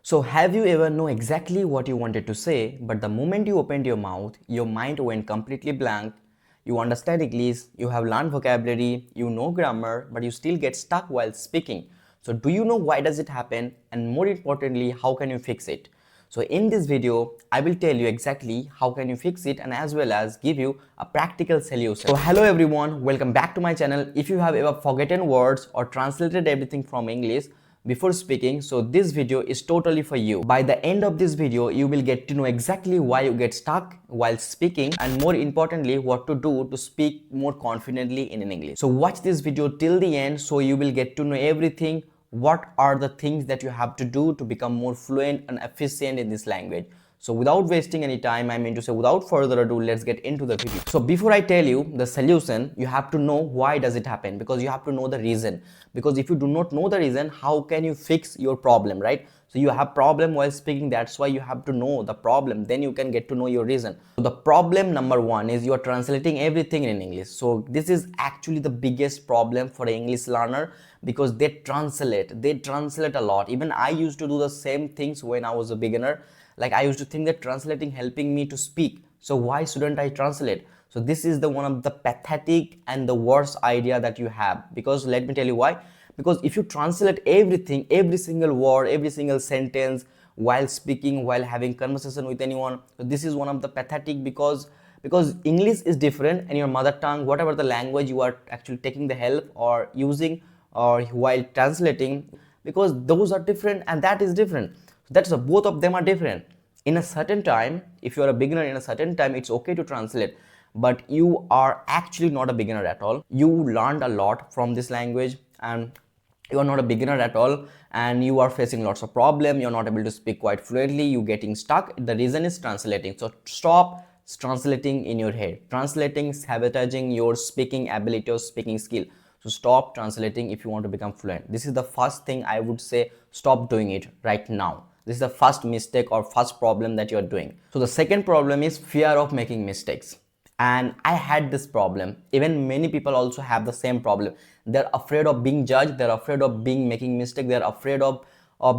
So have you ever know exactly what you wanted to say, but the moment you opened your mouth, your mind went completely blank? You understand English, you have learned vocabulary, you know grammar, but you still get stuck while speaking. So do you know why does it happen? And more importantly, how can you fix it? So in this video, I will tell you exactly how can you fix it and as well as give you a practical solution. So hello everyone, welcome back to my channel. If you have ever forgotten words or translated everything from English before speaking, so this video is totally for you. By the end of this video, you will get to know exactly why you get stuck while speaking and more importantly what to do to speak more confidently in English. So watch this video till the end so you will get to know everything. What are the things that you have to do to become more fluent and efficient in this language? So without wasting any time, I mean to say without further ado, let's get into the video. So before I tell you the solution, you have to know why does it happen, because you have to know the reason. Because if you do not know the reason, how can you fix your problem, right? So you have problem while speaking, that's why you have to know the problem, then you can get to know your reason. So the problem number one is you are translating everything in English. So this is actually the biggest problem for an English learner, because they translate a lot. Even I used to do the same things when I was a beginner. Like I used to think that translating helping me to speak, so why shouldn't I translate? So this is the one of the pathetic and the worst idea that you have, because let me tell you why. Because if you translate everything, every single word, every single sentence while speaking, while having conversation with anyone, so this is one of the pathetic, because English is different and your mother tongue, whatever the language you are actually taking the help or using or while translating, because those are different and that is different. So that's both of them are different. In a certain time, if you are a beginner, in a certain time it's okay to translate, but you are actually not a beginner at all. You learned a lot from this language and you are not a beginner at all, and you are facing lots of problem. You're not able to speak quite fluently, you getting stuck. The reason is translating. So stop translating in your head. Translating sabotaging your speaking ability or speaking skill. So stop translating if you want to become fluent. This is the first thing I would say. Stop doing it right now. This is the first mistake or first problem that you are doing. So the second problem is fear of making mistakes. And I had this problem. Even many people also have the same problem. They're afraid of being judged, they're afraid of being making mistake, they're afraid of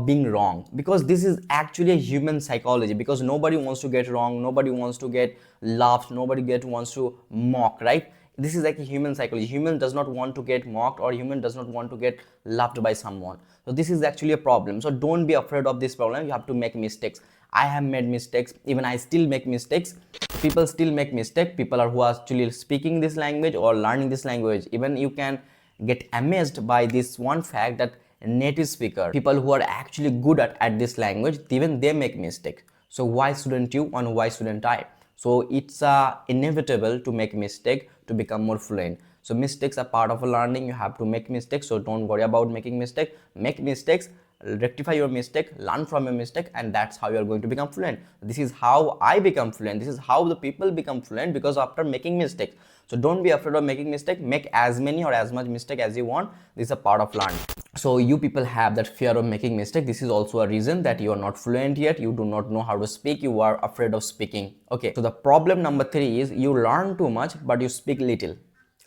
being wrong, because this is actually a human psychology, because nobody wants to get wrong, nobody wants to get laughed, wants to mock, right? This is like a human psychology. Human does not want to get mocked, or human does not want to get laughed by someone. So this is actually a problem. So don't be afraid of this problem. You have to make mistakes. I have made mistakes, even I still make mistakes. People still make mistakes. People are who are actually speaking this language or learning this language. Even you can get amazed by this one fact that native speaker, people who are actually good at this language, even they make mistakes. So why shouldn't you and why shouldn't I? So it's inevitable to make mistake to become more fluent. So mistakes are part of a learning. You have to make mistakes, so don't worry about making mistake. Make mistakes, rectify your mistake, learn from your mistake, and that's how you are going to become fluent. This is how I become fluent. This is how the people become fluent, because after making mistakes. So don't be afraid of making mistake. Make as many or as much mistake as you want. This is a part of learning. So you people have that fear of making mistake. This is also a reason that you are not fluent yet. You do not know how to speak. You are afraid of speaking. Okay, so the problem number 3 is you learn too much but you speak little.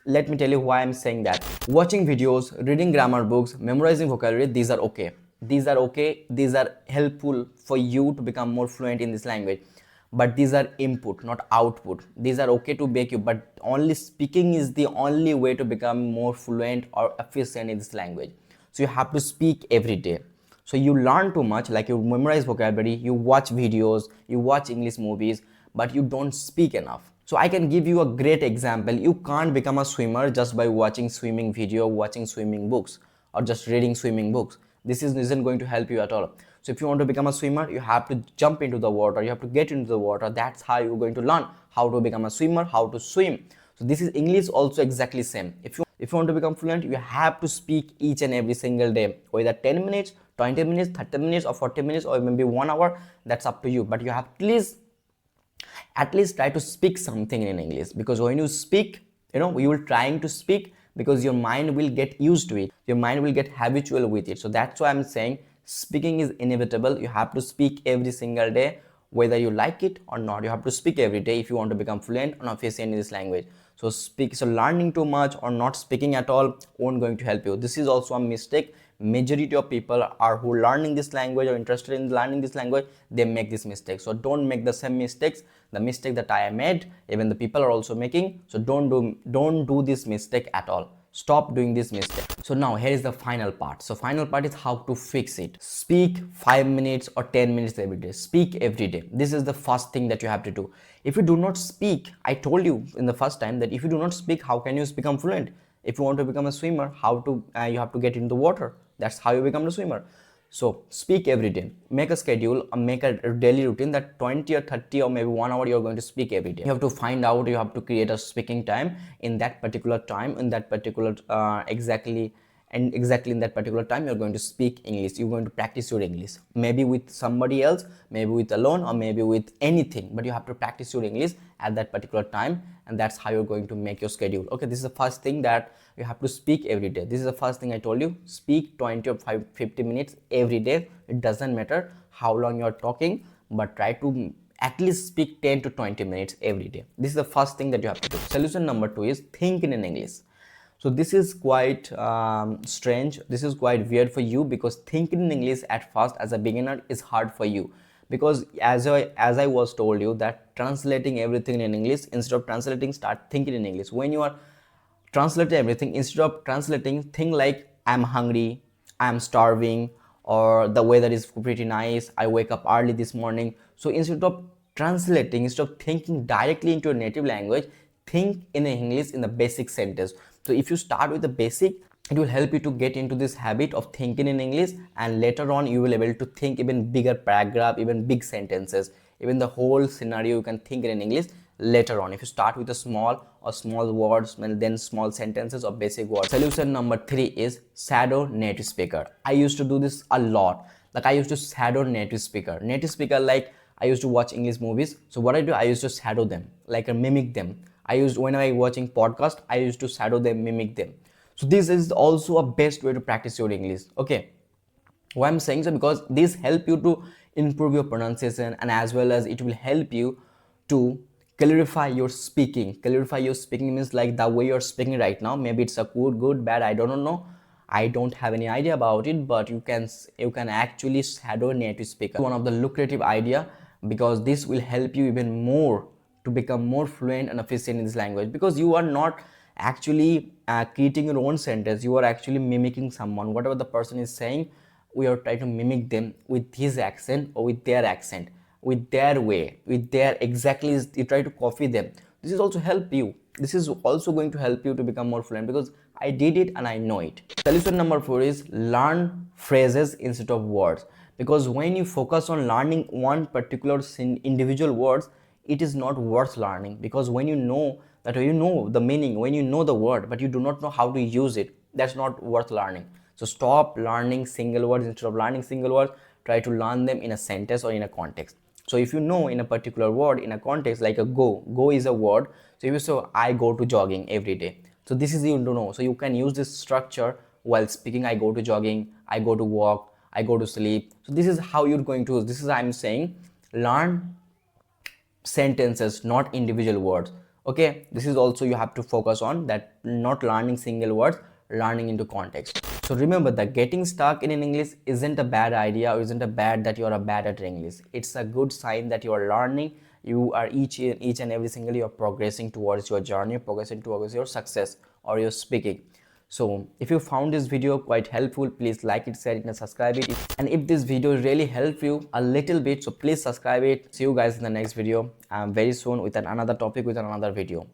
Let me tell you why I'm saying that. Watching videos, reading grammar books, memorizing vocabulary, these are okay. These are okay. These are helpful for you to become more fluent in this language. But these are input, not output. These are okay to make you, but only speaking is the only way to become more fluent or efficient in this language. So you have to speak every day. So you learn too much, like you memorize vocabulary, you watch videos, you watch English movies, but you don't speak enough. So I can give you a great example. You can't become a swimmer just by watching swimming video, watching swimming books, or just reading swimming books. This isn't going to help you at all. So if you want to become a swimmer, you have to jump into the water, you have to get into the water. That's how you're going to learn how to become a swimmer, how to swim. So this is English also exactly same. If you want to become fluent, you have to speak each and every single day, whether 10 minutes, 20 minutes, 30 minutes, or 40 minutes, or maybe 1 hour. That's up to you. But you have at least try to speak something in English, because when you speak, you will trying to speak, because your mind will get used to it, your mind will get habitual with it. So that's why I'm saying speaking is inevitable. You have to speak every single day, whether you like it or not. You have to speak every day if you want to become fluent and efficient in this language. So learning too much or not speaking at all won't going to help you. This is also a mistake majority of people are who learning this language or interested in learning this language, they make this mistake. So don't make the same mistakes, the mistake that I made, even the people are also making. So don't do this mistake at all. Stop doing this mistake. So now here is the final part. So final part is how to fix it. Speak 5 minutes or 10 minutes every day. Speak every day. This is the first thing that you have to do. If you do not speak, I told you in the first time that if you do not speak, how can you become fluent? If you want to become a swimmer, how to you have to get into the water. That's how you become a swimmer. So speak every day. Make a schedule, make a daily routine that 20 or 30 or maybe 1 hour you're going to speak every day. You have to find out, you have to create a speaking time in that particular time, in that particular exactly in that particular time you're going to speak English. You're going to practice your English, maybe with somebody else, maybe with alone, or maybe with anything, but you have to practice your English at that particular time, and that's how you're going to make your schedule. Okay, this is the first thing, that you have to speak every day. This is the first thing I told you. Speak 20 or 50 minutes every day. It doesn't matter how long you're talking, but try to at least speak 10 to 20 minutes every day. This is the first thing that you have to do. Solution number 2 is think in English. So this is quite strange. This is quite weird for you, because thinking in English at first as a beginner is hard for you, because as I was told you that translating everything in English, instead of translating, start thinking in English. When you are translating everything, instead of translating, think like I'm hungry, I'm starving, or the weather is pretty nice, I wake up early this morning. So instead of translating, instead of thinking directly into your native language, think in English in the basic sentence. So if you start with the basic, it will help you to get into this habit of thinking in English, and later on you will be able to think even bigger paragraph, even big sentences, even the whole scenario you can think in English later on. If you start with a small words and then small sentences or basic words. Solution number 3 is shadow native speaker. I used to do this a lot. Like I used to shadow native speaker. Like I used to watch English movies. So what I do, I used to shadow them, like mimic them. When I watching podcast, I used to shadow them, mimic them. So this is also a best way to practice your English. Okay, why I'm saying so, because this help you to improve your pronunciation, and as well as it will help you to clarify your speaking. Clarify your speaking means like the way you're speaking right now. Maybe it's a good, bad, I don't know. I don't have any idea about it, but you can actually shadow a native speaker. One of the lucrative idea, because this will help you even more to become more fluent and efficient in this language, because you are not actually creating your own sentence, you are actually mimicking someone. Whatever the person is saying, we are trying to mimic them with his accent or with their accent, with their way, with their exactly, you try to copy them. This is also help you. This is also going to help you to become more fluent, because I did it and I know it. Solution number 4 is learn phrases instead of words, because when you focus on learning one particular individual words, it is not worth learning. Because when you know that, you know the meaning, when you know the word but you do not know how to use it, that's not worth learning. So stop learning single words. Instead of learning single words, try to learn them in a sentence or in a context. So if you know in a particular word in a context, like a go is a word. So if you say I go to jogging every day, so this is you to know. So you can use this structure while speaking. I go to jogging, I go to walk, I go to sleep. So this is how you're going to, this is I'm saying, learn sentences, not individual words. Okay, this is also you have to focus on, that not learning single words, learning into context. So remember that getting stuck in English isn't a bad idea, or isn't a bad that you are a bad at English. It's a good sign that you are learning. You are each and every single, you are progressing towards your journey, progressing towards your success or your speaking. So if you found this video quite helpful, please like it, share it, and subscribe it. And if this video really helped you a little bit, so please subscribe it. See you guys in the next video very soon with another topic, with another video.